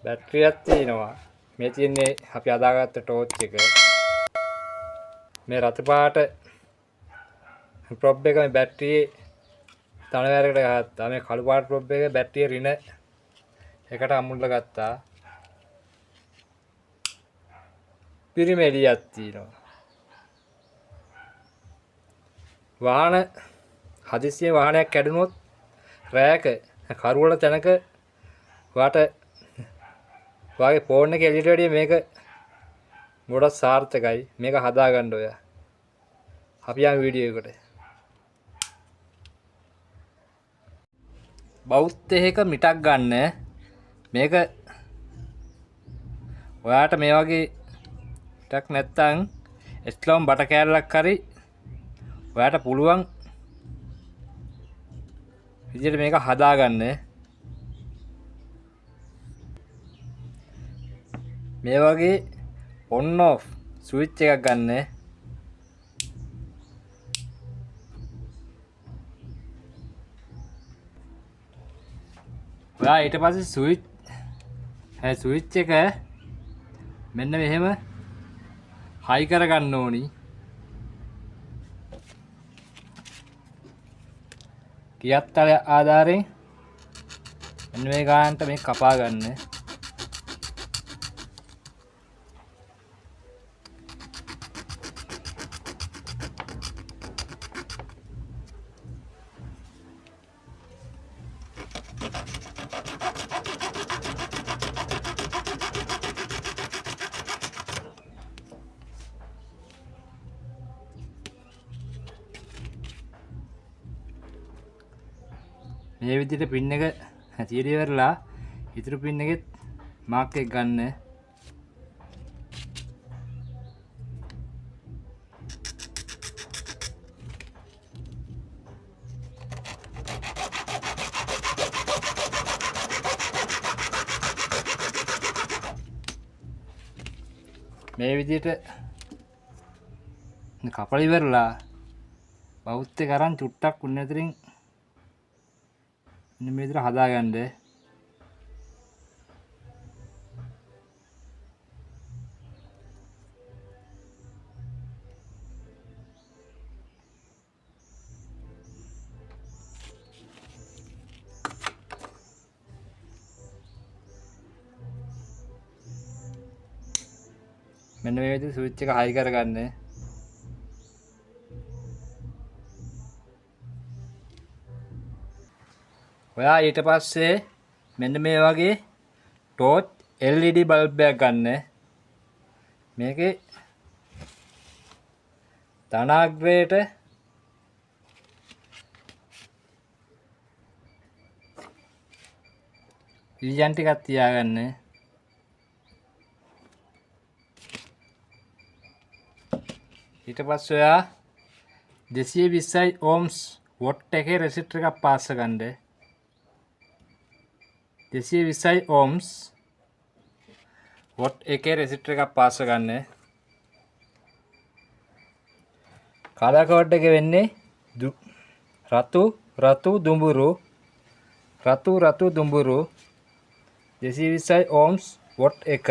බැටරියක් තියෙනවා. මේ තියෙන්නේ අපි අදාගත්ත ටෝච් එක. මේ රතු පාට ප්‍රොබ් එක මේ බැටරියේ තනවැරකට ගත්තා. මේ කළු පාට ප්‍රොබ් එක බැටරිය රින එකට අමුල්ලා ගත්තා. පිරිමි එළියක් තියෙනවා. වාහන හදිසියෙන් වාහනයක් කැඩුනොත් රෑක කරුවල තැනක ඔයාගේ ෆෝන් එකේ එළියට වැඩිය මේක ගොඩක් සාර්ථකයි. මේක හදාගන්න ඔයා. අපි යමු වීඩියෝ එකට. බෞද්ධයක මිටක් ගන්න. මේක ඔයාට මේ වගේ මිටක් නැත්තම් එස්ලොම් බට කෑල්ලක් හරි ඔයාට පුළුවන් විදිහට මේක හදාගන්න. මේ වගේ on off ස්විච් එකක් ගන්න. ඔයා ඊට පස්සේ ස්විච් එක මෙන්න මෙහෙම හයි කරගන්න ඕනි. කියත්තල ආධාරයෙන් මෙන්න මේ ගානට මේ කපා ගන්න. මේ විදිහට පින් එක තියලා ඉවරලා ඉතුරු පින් එකෙත් මාක් එක ගන්න. මේ විදිහට කපලා ඉවරලා බෞද්ධ කරන් චුට්ටක් උන්න අතරින් මෙන්න මේ විදිහට හදාගන්න. මෙන්න මේ විදිහට ස්විච් එක හයි කරගන්න. ඔයා ඊට පස්සේ මෙන්න මේ වගේ ටෝච් LED බල්බ් එකක් ගන්න. මේකේ ධනාග්‍රයට ඉලියන් ටිකක් තියාගන්න. ඊට පස්සේ ඔයා 220 ohms වොට් එකේ රෙසිස්ටර් එකක් පාස් ගන්න. 220 ohms වොට් එකේ රෙසිස්ටර් එකක් පාස් ගන්න. කලර් කෝඩ් එක වෙන්නේ රතු දුඹුරු 220 ohms වොට් එක.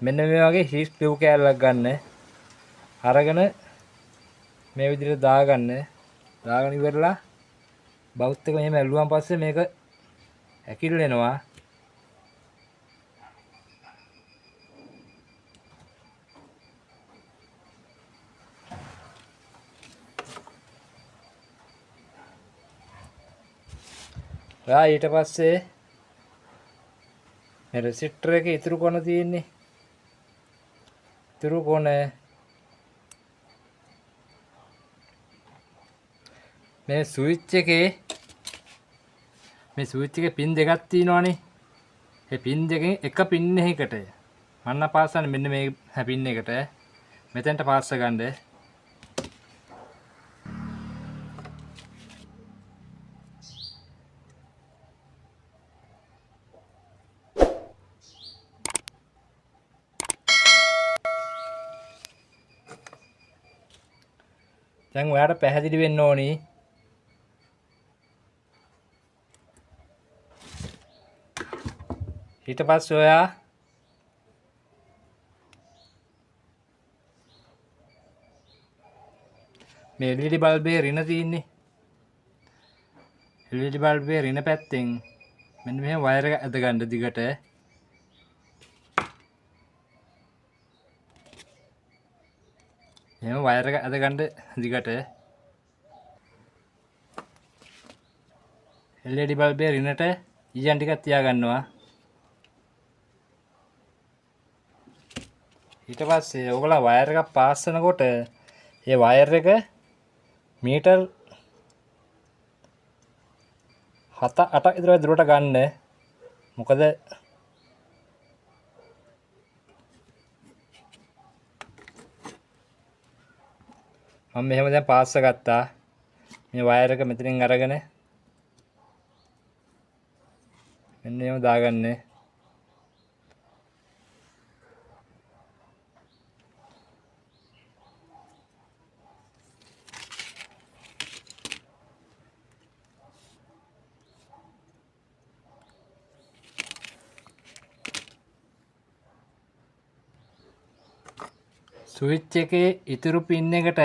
මෙන්න මේ වගේ හීට් ටියුබ් කෑල්ලක් ගන්න. අරගෙන මේ විදිහට දාගන්න. දාගෙන ඉවරලා බෞත් එක මෙහෙම ඇල්ලුවාන් පස්සේ මේක ඇකිලෙනවා. ඊට පස්සේ මේ රෙසිස්ටර් එකේ ඉතුරු කොන තියෙන්නේ. ඉතුරු කොන මේ ස්විච් එකේ පින් දෙකක් තියෙනවානේ. මේ පින් දෙකෙන් එක පින් එකකට මන්න පාස්සන්න. මෙන්න මේ පින් එකට මෙතෙන්ට පාස්ස ගන්න. දැන් ඔයාට පැහැදිලි වෙන්න ඕනි ඊට පස්සේ ඔයා මේ LED බල්බේ රින තියෙන්නේ. LED බල්බේ රින පැත්තෙන් මෙන්න මෙහෙම වයර් එක ඇද ගන්න දිගට. එහෙම වයර් එක ඇද ගන්න දිගට. LED බල්බේ රිනට ඊයන් ටිකක් තියා ගන්නවා. ඊට පස්සේ ඔයගොල්ලෝ වයර් එකක් පාස් කරනකොට ඒ වයර් එක මීටර් 7-8 විතර දුරට ගන්න. මොකද මම මෙහෙම දැන් පාස් ගත්තා. මේ වයර් එක මෙතනින් අරගෙන මෙන්න එහෙම දාගන්න. ස්විච් එකේ ඉතුරු පින් එකට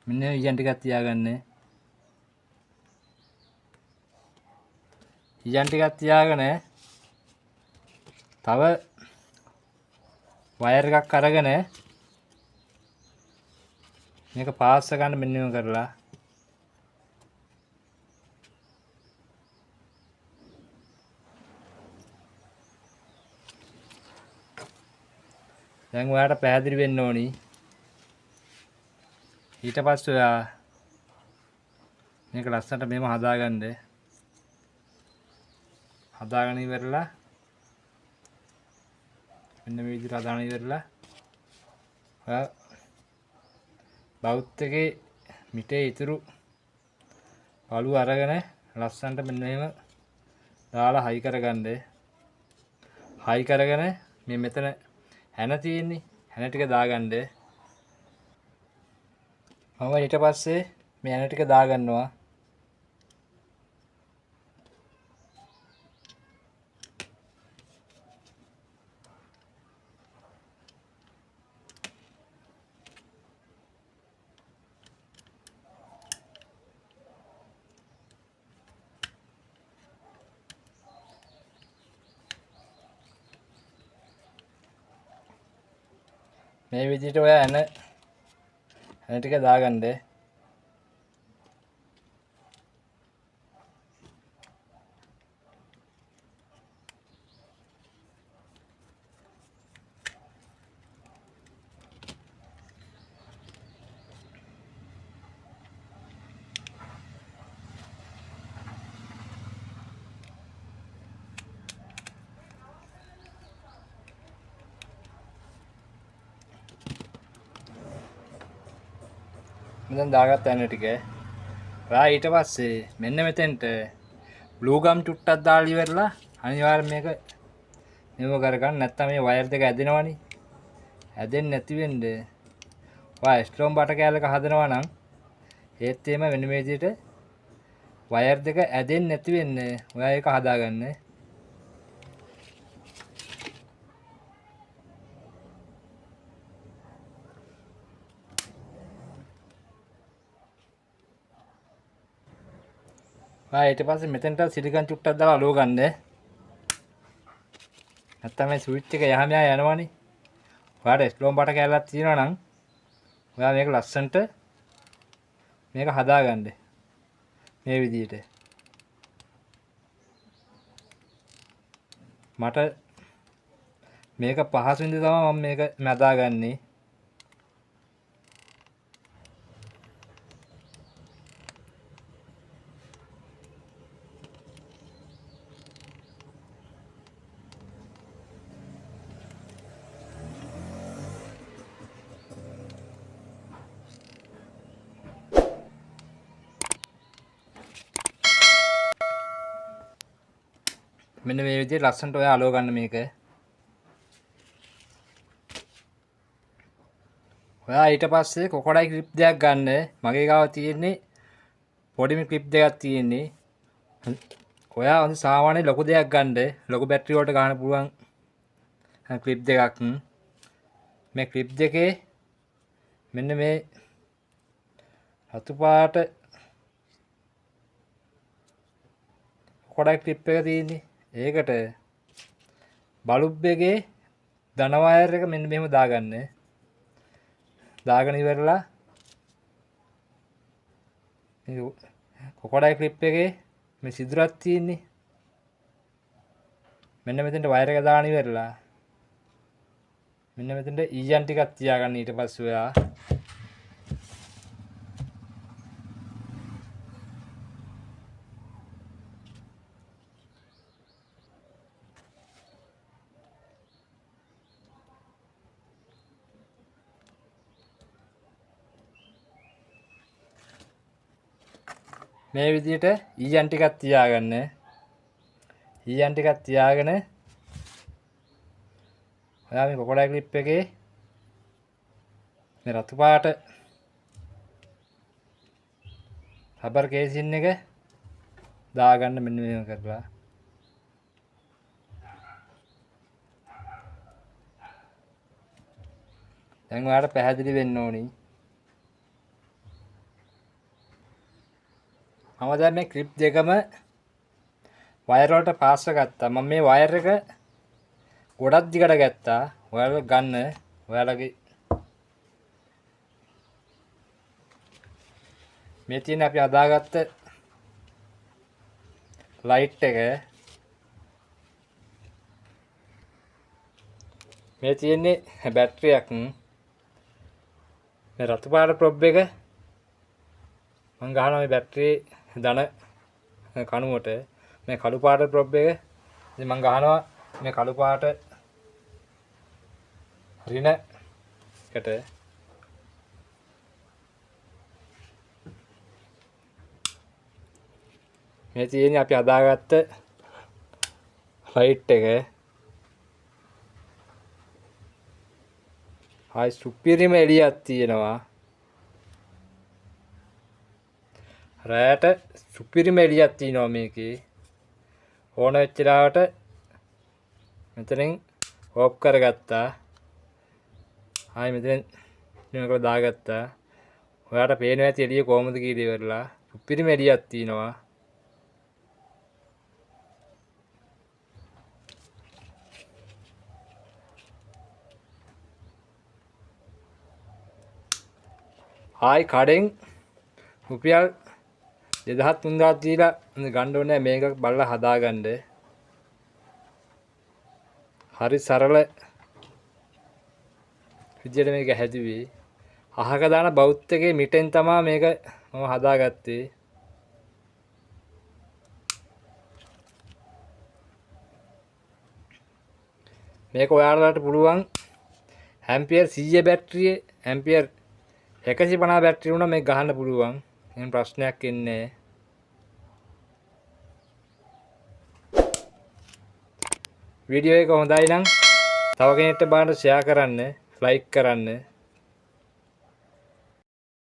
මෙන්න ඊයන් ටිකක් තියාගන්න. ඊයන් ටිකක් තියාගෙන තව වයර් එකක් අරගෙන මේක පාස් ගන්න මෙන්න මෙහෙම කරලා දැන් ඔයාලට පැහැදිලි වෙන්න ඕනි. ඊට පස්සේ ඔයා මේක ලස්සනට මෙහෙම හදාගන්න. හදාගෙන ඉවරලා මෙන්න මේ විදිහට හදාගෙන ඉවරලා ඔයා බවුත් එකේ මිටේ ඉතුරු පළුව අරගෙන ලස්සනට මෙන්න මෙහෙම දාලා හයි කරගන්න. හයි කරගෙන මේ මෙතන හැන තියෙන්නේ හැන ටික දාගන්න. මම ඊට පස්සේ මේ හැන ටික දාගන්නවා. මේ විදිහට ඔය හැන ටික දාගන්න. මෙතන දාගත්ත යන ටික. ඔයා ඊට පස්සේ මෙන්න මෙතෙන්ට ග්ලූ ගම් චුට්ටක් දාලා ඉවරලා අනිවාර්යෙන් මේක මෙව කරගන්න. නැත්නම් මේ වයර් දෙක ඇදෙනවනේ. ඇදෙන්නේ නැති වෙන්න ඔයා ස්ට්‍රෝම් බට කෑල්ලක හදනවා නම් ඒත් එහෙම වෙන මේ විදිහට වයර් දෙක ඇදෙන්නේ නැති වෙන්න ඔයා ඒක හදාගන්න. ඊට පස්සේ මෙතෙන්ට සිලිකන් චුට්ටක් දාලා අලුව ගන්න. නැත්තම් මේ ස්විච් එක යහම යනවනේ. ඔයාලට ස්ලෝම් බට කැලලක් තියෙනවා නම් ඔයා මේක ලස්සනට මේක හදාගන්න. මේ විදිහට. මට මේක පහසුවෙන්ද තමයි මම මේක හදාගන්නේ. මෙන්න මේ විදිහට ලස්සනට ඔයා අලව ගන්න මේක. ඔයා ඊට පස්සේ කොකොඩයි ක්ලිප් දෙකක් ගන්න. මගේ ගාව තියෙන්නේ පොඩිම ක්ලිප් දෙකක් තියෙන්නේ. ඔයා හොඳ සාමාන්‍ය ලොකු දෙයක් ගන්න. ලොකු බැටරි වලට ගන්න පුළුවන් ක්ලිප් දෙකක්. මේ ක්ලිප් දෙකේ මෙන්න මේ රතු පාට කොඩක් ක්ලිප් එක තියෙන්නේ. ඒකට බල්බ් එකේ ධන වයර් එක මෙන්න මෙහෙම දාගන්න. දාගෙන ඉවරලා මේ කොඩක් ක්ලිප් එකේ මේ සිදුරක් තියෙන්නේ. මෙන්න මෙතෙන්ට වයර් එක දාගෙන ඉවරලා මෙන්න මෙතෙන්ට ඊයන් ටිකක් තියාගන්න. ඊට පස්සේ ඔයා මේ විදිහට ඊයන් ටිකක් තියාගන්න. ඊයන් ටිකක් තියාගෙන ඔයා මේ කොකොඩා ක්ලිප් එකේ මේ රතු පාට රබර් කේසින් එක දාගන්න මෙන්න මෙහෙම කරලා. දැන් ඔයාලට පැහැදිලි වෙන්න ඕනි. මම දැන් මේ ක්ලිප් දෙකම වයර් වලට පාස් ගත්තා. මම මේ වයර් එක ගොඩක් දිගට ගත්තා. ඔයාලා ගන්න ඔයාලගේ මේ තියෙන අපි හදාගත්ත ලයිට් එක. මේ තියෙන්නේ බැටරියක්. මේ රතු පාට ප්‍රොබ් එක මම ගහනවා මේ බැටරියේ ධන කණුවට. මේ කළු පාට ප්‍රොබ් එක ඉතින් මම ගහනවා මේ කළු පාට ඍණ එකට. මේ තියෙන්නේ අපි හදාගත්ත ලයිට් එක. හයි සුපිරිම එළියක් තියෙනවා. රැට සුපිරිම එළියක් තියෙනවා මේකේ. ඕන වෙච්ච ලාවට මෙතනින් ඕෆ් කරගත්තා. ආයි මෙතෙන් නිකන් දාගත්තා. ඔයාලට පේනවා ඇති එළිය කොහොමද කියලා ඉවරලා. සුපිරිම එළියක් තියෙනවා. ආයි කඩෙන් රුපියල් 2000 3000 දීලා ගන්න ඕනේ මේක බලලා හදාගන්න. හරි සරල විදියට මේක හැදුවේ. අහක දාන බවුත් එකේ මිටෙන් තමයි මේක මම හදාගත්තේ. මේක ඔයාලට පුළුවන් ඇම්පියර් 100 බැටරියේ ඇම්පියර් 150 බැටරි උනා මේක ගහන්න පුළුවන්. එහෙම ප්‍රශ්නයක් එන්නේ නැහැ. වීඩියෝ එක හොඳයි නම් තව කෙනෙක්ට බලන්න ෂෙයා කරන්න, ලයික් කරන්න.